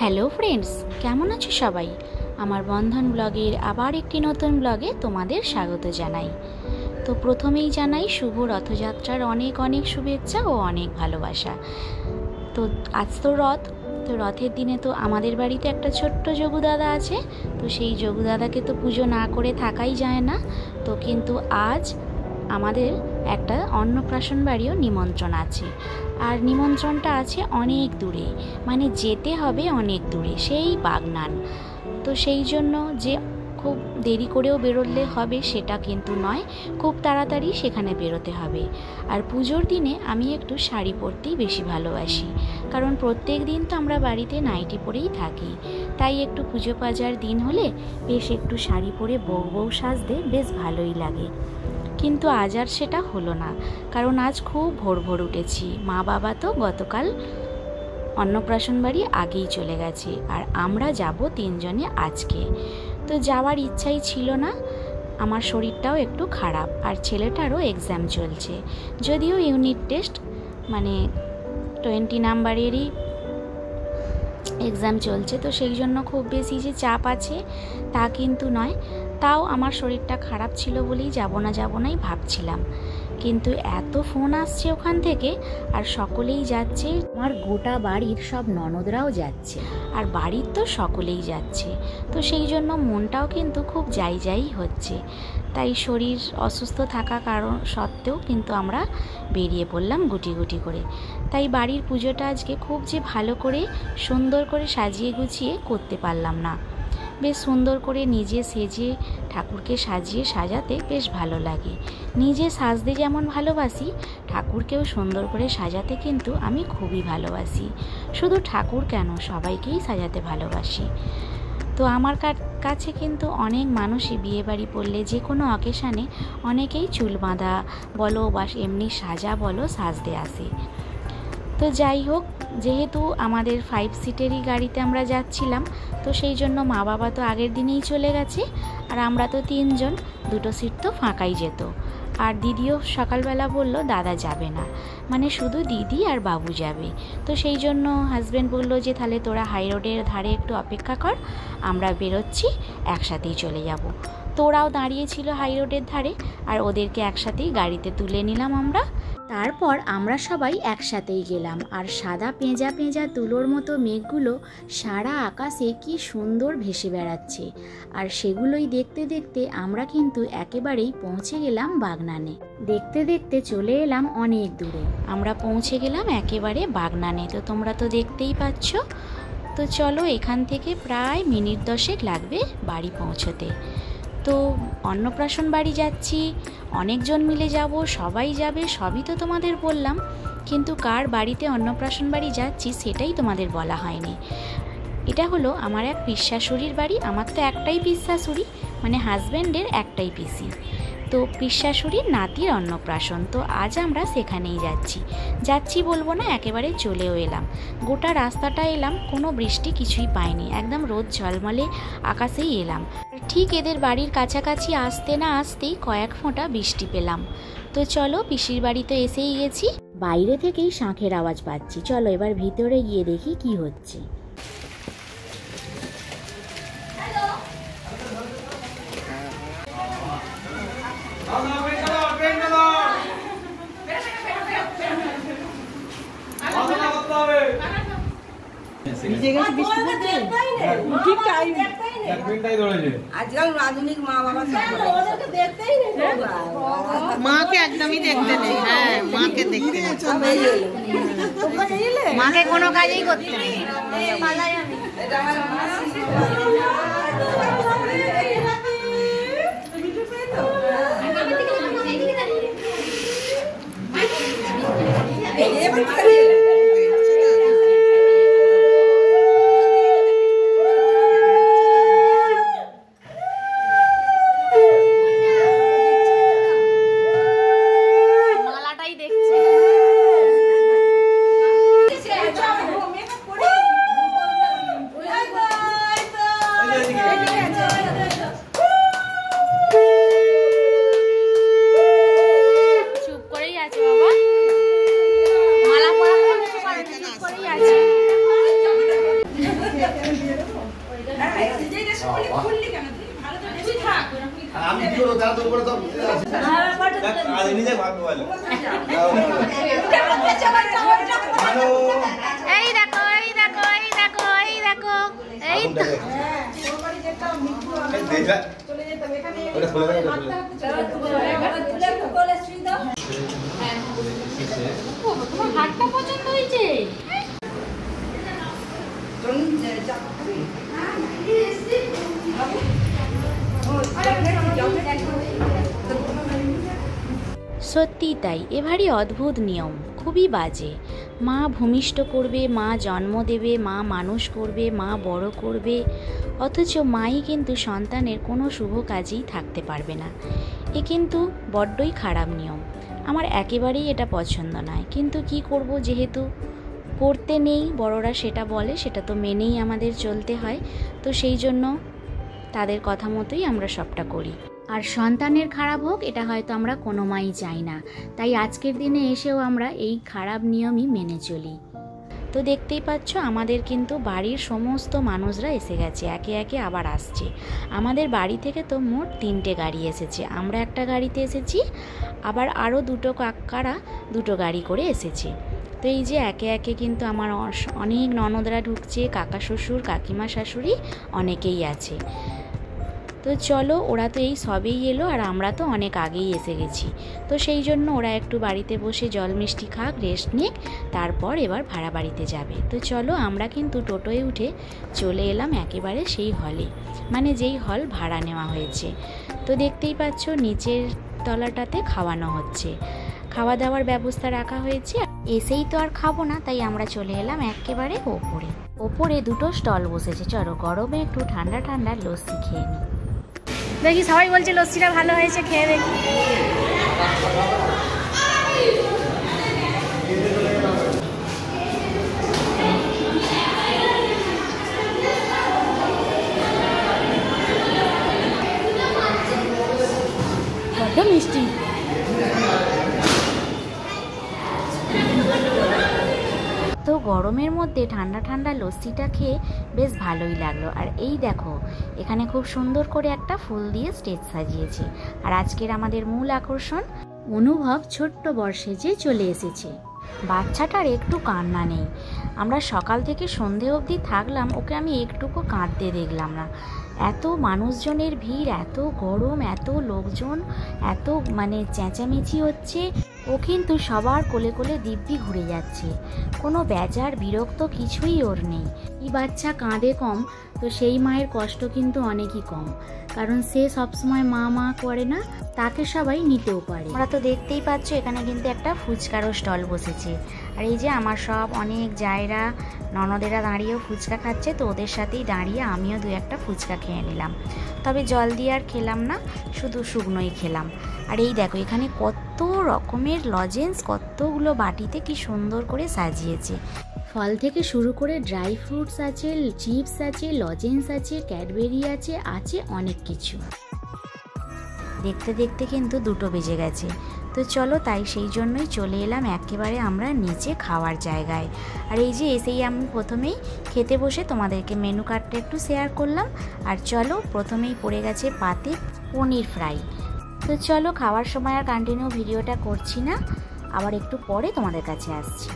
Hello friends, কেমন আছো সবাই? আমার বন্ধন ব্লগের আবার একটি নতুন ব্লগে তোমাদের স্বাগত জানাই। তো প্রথমেই জানাই শুভ রথযাত্রার অনেক অনেক শুভেচ্ছা ও অনেক ভালোবাসা। তো আজ তো রথ, তো রথের দিনে তো আমাদের বাড়িতে একটা ছোট্ট যোগু দাদা আছে। তো সেই যোগু দাদাকে তো পুজো না করে থাকাই যায় না। তো কিন্তু আজ আমাদের একটা অন্নপ্রাশন বাড়িও নিমন্ত্রণ আছে, আর নিমন্ত্রণটা আছে অনেক দূরে, মানে যেতে হবে অনেক দূরে, সেই বাগনান। তো সেই জন্য যে খুব দেরি করেও বেরোলে হবে সেটা কিন্তু নয়, খুব তাড়াতাড়ি সেখানে বেরোতে হবে। আর পুজোর দিনে আমি একটু শাড়ি পরতেই বেশি ভালোবাসি, কারণ প্রত্যেক দিন তো আমরা বাড়িতে নাইটি পরেই থাকি। তাই একটু পুজো পাজার দিন হলে বেশ একটু শাড়ি পরে বউ বউ সাজতে বেশ ভালোই লাগে। কিন্তু আজ আর সেটা হলো না, কারণ আজ খুব ভোর ভোর উঠেছি। মা বাবা তো গতকাল অন্নপ্রাশন বাড়ি আগেই চলে গেছে, আর আমরা যাব তিনজনে আজকে। তো যাওয়ার ইচ্ছাই ছিল না, আমার শরীরটাও একটু খারাপ, আর ছেলেটারও এক্সাম চলছে, যদিও ইউনিট টেস্ট মানে 20 নাম্বারেরই এক্সাম চলছে। তো সেই জন্য খুব বেশি যে চাপ আছে তা কিন্তু নয়, তাও আমার শরীরটা খারাপ ছিল বলেই যাব নাই ভাবছিলাম। কিন্তু এত ফোন আসছে ওখান থেকে, আর সকলেই যাচ্ছে, আমার গোটা বাড়ির সব ননদরাও যাচ্ছে, আর বাড়ির তো সকলেই যাচ্ছে। তো সেই জন্য মনটাও কিন্তু খুব যাই হচ্ছে। তাই শরীর অসুস্থ থাকা কারণ সত্ত্বেও কিন্তু আমরা বেরিয়ে পড়লাম গুটি গুটি করে। তাই বাড়ির পুজোটা আজকে খুব যে ভালো করে সুন্দর করে সাজিয়ে গুছিয়ে করতে পারলাম না। বেশ সুন্দর করে নিজে সেজে ঠাকুরকে সাজাতে বেশ ভালো লাগে। নিজে সাজতে যেমন ভালোবাসি, ঠাকুরকেও সুন্দর করে সাজাতে কিন্তু আমি খুবই ভালোবাসি। শুধু ঠাকুর কেন, সবাইকেই সাজাতে ভালোবাসি। তো আমার কাছে কিন্তু অনেক মানুষই বিয়েবাড়ি পড়লে যে কোনো অকেশানে অনেকেই চুল বাঁধা বলো বা এমনি সাজা বলো সাজতে আসে। তো যাই হোক, যেহেতু আমাদের 5 সিটেরই গাড়িতে আমরা যাচ্ছিলাম, তো সেই জন্য মা বাবা তো আগের দিনেই চলে গেছে, আর আমরা তো 3 জন, 2টো সিট তো ফাঁকাই যেত। আর দিদিও সকালবেলা বলল দাদা যাবে না, মানে শুধু দিদি আর বাবু যাবে। তো সেই জন্য হাজব্যান্ড বলল যে তাহলে তোরা হাই রোডের ধারে একটু অপেক্ষা কর, আমরা বেরোচ্ছি, একসাথেই চলে যাব। তো ওরাও দাঁড়িয়েছিল হাই রোডের ধারে, আর ওদেরকে একসাথেই গাড়িতে তুলে নিলাম আমরা। তারপর আমরা সবাই একসাথেই গেলাম, আর সাদা পেঁজা পেঁজা তুলোর মতো মেঘগুলো সারা আকাশে কি সুন্দর ভেসে বেড়াচ্ছে। আর সেগুলোই দেখতে দেখতে আমরা কিন্তু একেবারেই পৌঁছে গেলাম বাগনানে। দেখতে দেখতে চলে এলাম অনেক দূরে, আমরা পৌঁছে গেলাম একেবারে বাগনানে। তো তোমরা তো দেখতেই পাচ্ছ। তো চলো, এখান থেকে প্রায় মিনিট 10 লাগবে বাড়ি পৌঁছতে। তো অন্নপ্রাশন বাড়ি যাচ্ছি, অনেকজন মিলে যাব, সবাই যাবে, সবই তো তোমাদের বললাম, কিন্তু কার বাড়িতে অন্নপ্রাশন বাড়ি যাচ্ছি সেটাই তোমাদের বলা হয়নি। এটা হলো আমার এক পিসশাশুড়ির বাড়ি। আমার তো একটাই পিসশাশুড়ি, মানে হাজব্যান্ডের একটাই পিসি। তো পিসশাশুড়ির নাতির অন্নপ্রাশন, তো আজ আমরা সেখানেই যাচ্ছি বলবো না, একেবারে চলেও এলাম। গোটা রাস্তাটা এলাম, কোনো বৃষ্টি কিছুই পাইনি, একদম রোদ ঝলমলে আকাশেই এলাম। ঠিক এদের বাড়ির কাছাকাছি আসতে না আসতেই কয়েক ফোঁটা বৃষ্টি পেলাম। তো চলো, পিসির বাড়ি তো এসেই গেছি, বাইরে থেকেই শাঁখের আওয়াজ পাচ্ছি। চলো এবার ভিতরে গিয়ে দেখি কি হচ্ছে। আজকাল আধুনিক মা বাবা মাকে একদমই দেখতে নেই। হ্যাঁ, মাকে দেখতে মাকে কোনো কাজেই করতে নেই। এই দেখো এই দেখো এই দেখো এই দেখো এই তোমার হাতটা পছন্দ হয়েছে। সত্যি তাই, এবারই অদ্ভুত নিয়ম, খুবই বাজে। মা ভূমিষ্ঠ করবে, মা জন্ম দেবে, মা মানুষ করবে, মা বড় করবে, অথচ মাই কিন্তু সন্তানের কোনো শুভ কাজেই থাকতে পারবে না। এ কিন্তু বড্ডই খারাপ নিয়ম, আমার একেবারেই এটা পছন্দ নয়। কিন্তু কি করব, যেহেতু করতে নেই, বড়রা সেটা বলে, সেটা তো মেনেই আমাদের চলতে হয়। তো সেই জন্য তাদের কথা মতোই আমরা সবটা করি। আর সন্তানের খারাপ হোক এটা হয়তো আমরা কোনো মাই চাই না, তাই আজকের দিনে এসেও আমরা এই খারাপ নিয়মই মেনে চলি। তো দেখতেই পাচ্ছ আমাদের কিন্তু বাড়ির সমস্ত মানুষরা এসে গেছে, একে একে আবার আসছে। আমাদের বাড়ি থেকে তো মোট 3টে গাড়ি এসেছে, আমরা একটা গাড়িতে এসেছি, আবার আরও 2টো কাকারা 2টো গাড়ি করে এসেছে। তো এই যে একে একে কিন্তু আমার অনেক ননদরা ঢুকছে, কাকা শ্বশুর, কাকিমা শাশুড়ি অনেকেই আছে। তো চলো, ওরা তো এই সবেই এলো আর আমরা তো অনেক আগেই এসে গেছি। তো সেই জন্য ওরা একটু বাড়িতে বসে জল মিষ্টি খাক, রেস্ট নিক, তারপর এবার ভাড়া বাড়িতে যাবে। তো চলো, আমরা কিন্তু টোটোয় উঠে চলে এলাম একেবারে সেই হলে, মানে যেই হল ভাড়া নেওয়া হয়েছে। তো দেখতেই পাচ্ছ নিচের তলাটাতে খাওয়ানো হচ্ছে, খাওয়া দাওয়ার ব্যবস্থা রাখা হয়েছে। এসেই তো আর খাবো না, তাই আমরা চলে এলাম একেবারে ওপরে। ওপরে 2টো স্টল বসেছে, চলো গরমে একটু ঠান্ডা ঠান্ডা লস্যি খেয়ে নিই। দেখি সবাই বলছে লস্যিটা ভালো হয়েছে, খেয়ে দেখি। বড্ড মিষ্টি। তো গরমের মধ্যে ঠান্ডা ঠান্ডা লস্যিটা খেয়ে বেশ ভালোই লাগলো। আর এই দেখো, এখানে খুব সুন্দর করে একটা ফুল দিয়ে স্টেজ সাজিয়েছে। আর আজকের আমাদের মূল আকর্ষণ অনুভব ছোট্ট বর্ষে যে চলে এসেছে। বাচ্চাটার একটু কান্না নেই, আমরা সকাল থেকে সন্ধে অবধি থাকলাম, ওকে আমি একটুকু কাঁদতে দেখলাম না। এত মানুষজনের ভিড়, এত গরম, এত লোকজন, এত মানে চেঁচামেচি হচ্ছে, ও কিন্তু সবার কোলে কোলে দিব্যি ঘুরে যাচ্ছে, কোনো বেজার বিরক্ত কিছুই ওর নেই। এই বাচ্চা কাঁদে কম, তো সেই মায়ের কষ্ট কিন্তু অনেকই কম, কারণ সে সবসময় মা মা করে না, তাকে সবাই নিতেও পারে। ওরা তো দেখতেই পাচ্ছ এখানে কিন্তু একটা ফুচকারও স্টল বসেছে। আর এই যে আমার সব অনেক জায়রা ননদেরা দাঁড়িয়েও ফুচকা খাচ্ছে, তো ওদের সাথেই দাঁড়িয়ে আমিও 2-1টা ফুচকা খেয়ে নিলাম। তবে জল দিয়ে আর খেলাম না, শুধু শুকনোই খেলাম। আর এই দেখো এখানে কত রকমের লজেন্স, কতগুলো বাটিতে কি সুন্দর করে সাজিয়েছে। ফল থেকে শুরু করে ড্রাই ফ্রুটস আছে, চিপস আছে, লজেন্স আছে, ক্যাডবেরি আছে, আছে অনেক কিছু। দেখতে দেখতে কিন্তু 2টো বেজে গেছে। তো চলো, তাই সেই জন্যই চলে এলাম একেবারে আমরা নিচে খাওয়ার জায়গায়। আর এই যে এসেই আমি প্রথমেই খেতে বসে তোমাদেরকে মেনু কার্ডটা একটু শেয়ার করলাম। আর চলো, প্রথমেই পড়ে গেছে পাতে পনির ফ্রাই। তো চলো, খাওয়ার সময় আর কন্টিনিউ ভিডিওটা করছি না, আবার একটু পরে তোমাদের কাছে আসছি।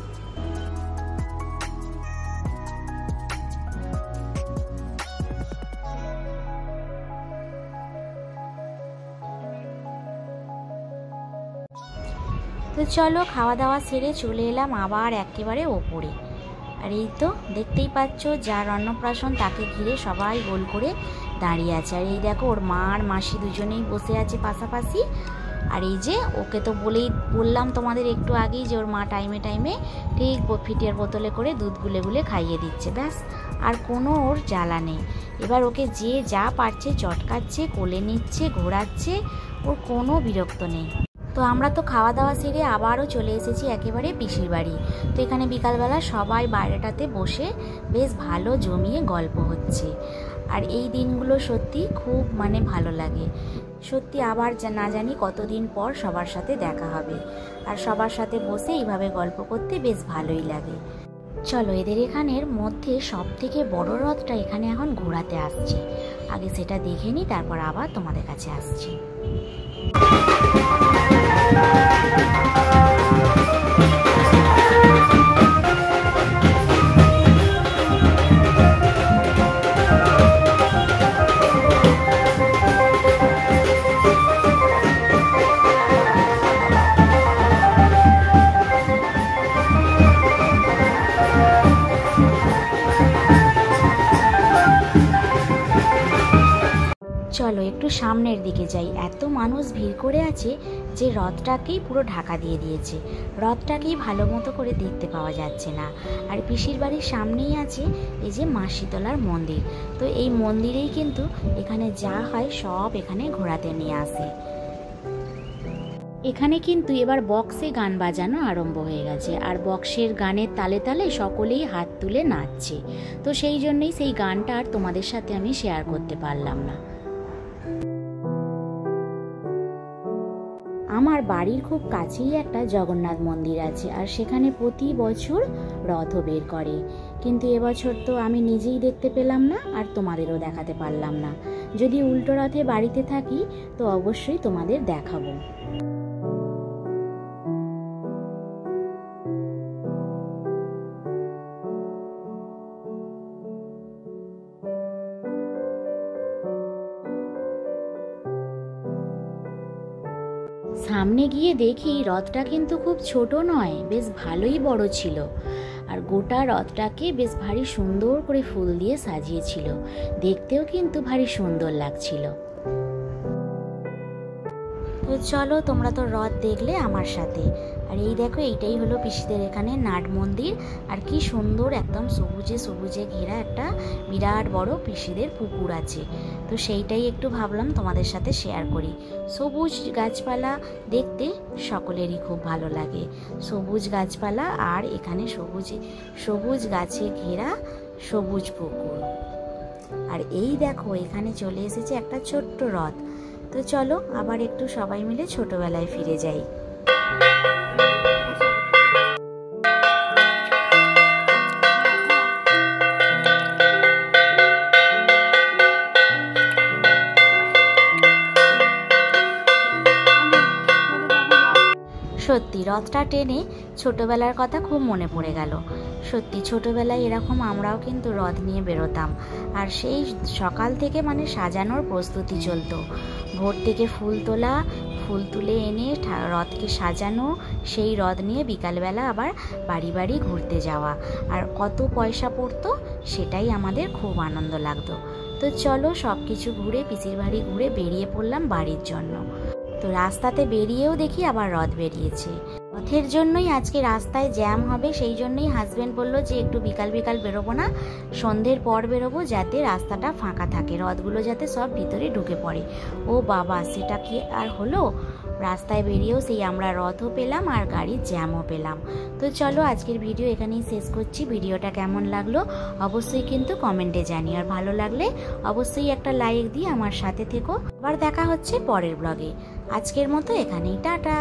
তো চলো, খাওয়া দাওয়া সেরে চলে এলাম আবার একেবারে ওপরে। আর এই তো দেখতেই পাচ্ছ, যার অন্নপ্রাশন তাকে ঘিরে সবাই গোল করে দাঁড়িয়ে আছে। আর এই দেখো ওর মা আর মাসি দুজনেই বসে আছে পাশাপাশি। আর এই যে ওকে তো বললাম তোমাদের একটু আগেই যে ওর মা টাইমে টাইমে ঠিক ফিটের বোতলে করে দুধ গুলে গুলে খাইয়ে দিচ্ছে, ব্যাস আর কোনো ওর জ্বালা নেই। এবার ওকে যে যা পারছে চটকাচ্ছে, কোলে নিচ্ছে, ঘোরাচ্ছে, ওর কোনো বিরক্ত নেই। তো আমরা তো খাওয়া দাওয়া সেরে আবারও চলে এসেছি একেবারে পিসির বাড়ি। তো এখানে বিকালবেলা সবাই বাইরেটাতে বসে বেশ ভালো জমিয়ে গল্প হচ্ছে। আর এই দিনগুলো সত্যি খুব মানে ভালো লাগে, সত্যি আবার না জানি কতদিন পর সবার সাথে দেখা হবে। আর সবার সাথে বসে এইভাবে গল্প করতে বেশ ভালোই লাগে। চলো, এদের এখানের মধ্যে সব থেকে বড় রথটা এখানে এখন ঘোরাতে আসছে, আগে সেটা দেখে নিই, তারপর আবার তোমাদের কাছে আসছি। সামনের দিকে যাই। এত মানুষ ভিড় করে আছে যে রথটাকেই পুরো ঢাকা দিয়ে দিয়েছে, রথটাকেই ভালো মতো করে দেখতে পাওয়া যাচ্ছে না। আর পিসির বাড়ির সামনেই আছে এই যে মাসিতলার মন্দির। তো এই মন্দিরেই কিন্তু এখানে যা হয় সব এখানে ঘোরাতে নিয়ে আসে। এখানে কিন্তু এবার বক্সে গান বাজানো আরম্ভ হয়ে গেছে, আর বক্সের গানের তালে তালে সকলেই হাত তুলে নাচছে। তো সেই জন্যই সেই গানটা আর তোমাদের সাথে আমি শেয়ার করতে পারলাম না। আমার বাড়ির খুব কাছেই একটা জগন্নাথ মন্দির আছে, আর সেখানে প্রতি বছর রথও বের করে, কিন্তু এবছর তো আমি নিজেই দেখতে পেলাম না আর তোমাদেরও দেখাতে পারলাম না। যদি উল্টো রথে বাড়িতে থাকি তো অবশ্যই তোমাদের দেখাবো। সামনে গিয়ে দেখি রথটা কিন্তু খুব ছোট নয়, বেশ ভালোই বড় ছিল, আর গোটা রথটাকে বেশ ভারী সুন্দর করে ফুল দিয়ে সাজিয়েছিল, দেখতেও কিন্তু ভারী সুন্দর লাগছিল। তো চলো, তোমরা তো রথ দেখলে আমার সাথে। আর এই দেখো, এইটাই হলো পিসিদের এখানে নাট মন্দির, আর কি সুন্দর একদম সবুজে সবুজে ঘেরা একটা বিরাট বড় পিসিদের পুকুর আছে। তো সেইটাই একটু ভাবলাম তোমাদের সাথে শেয়ার করি। সবুজ গাছপালা দেখতে সকলেরই খুব ভালো লাগে, সবুজ গাছপালা আর এখানে সবুজ গাছে ঘেরা সবুজ পুকুর। আর এই দেখো, এখানে চলে এসেছে একটা ছোট্ট রথ। তো চলো আবার একটু সবাই মিলে ছোটবেলায় ফিরে যাই। সত্যি রথটা টেনে ছোটবেলার কথা খুব মনে পড়ে গেল। সত্যি ছোটবেলায় এরকম আমরাও কিন্তু রথ নিয়ে বেরোতাম, আর সেই সকাল থেকে মানে সাজানোর প্রস্তুতি চলতো। ভোর থেকে ফুল তোলা, ফুল তুলে এনে রথকে সাজানো, সেই রথ নিয়ে বিকালবেলা আবার বাড়ি বাড়ি ঘুরতে যাওয়া, আর কত পয়সা পড়তো সেটাই আমাদের খুব আনন্দ লাগতো। তো চলো সব কিছু ঘুরে, পিসির বাড়ি ঘুরে বেরিয়ে পড়লাম বাড়ির জন্য। তো রাস্তাতে বেরিয়েও দেখি আবার রথ বেরিয়েছে। রথের জন্যই আজকে রাস্তায় জ্যাম হবে, সেই জন্যই হাজবেন্ড বললো যে একটু বিকাল বিকাল বেরোবো না, সন্ধ্যের পর বেরোবো, যাতে রাস্তাটা ফাঁকা থাকে, রথগুলো যাতে সব ভিতরে ঢুকে পড়ে। ও বাবা, সেটা কি আর হলো? রাস্তায় বেরিয়েও সেই আমরা রথও পেলাম আর গাড়ির জ্যামও পেলাম। তো চলো আজকের ভিডিও এখানেই শেষ করছি। ভিডিওটা কেমন লাগলো অবশ্যই কিন্তু কমেন্টে জানিও, আর ভালো লাগলে অবশ্যই একটা লাইক দিয়ে আমার সাথে থেকো। আবার দেখা হচ্ছে পরের ব্লগে। আজকের মতো এখানেই, টাটা।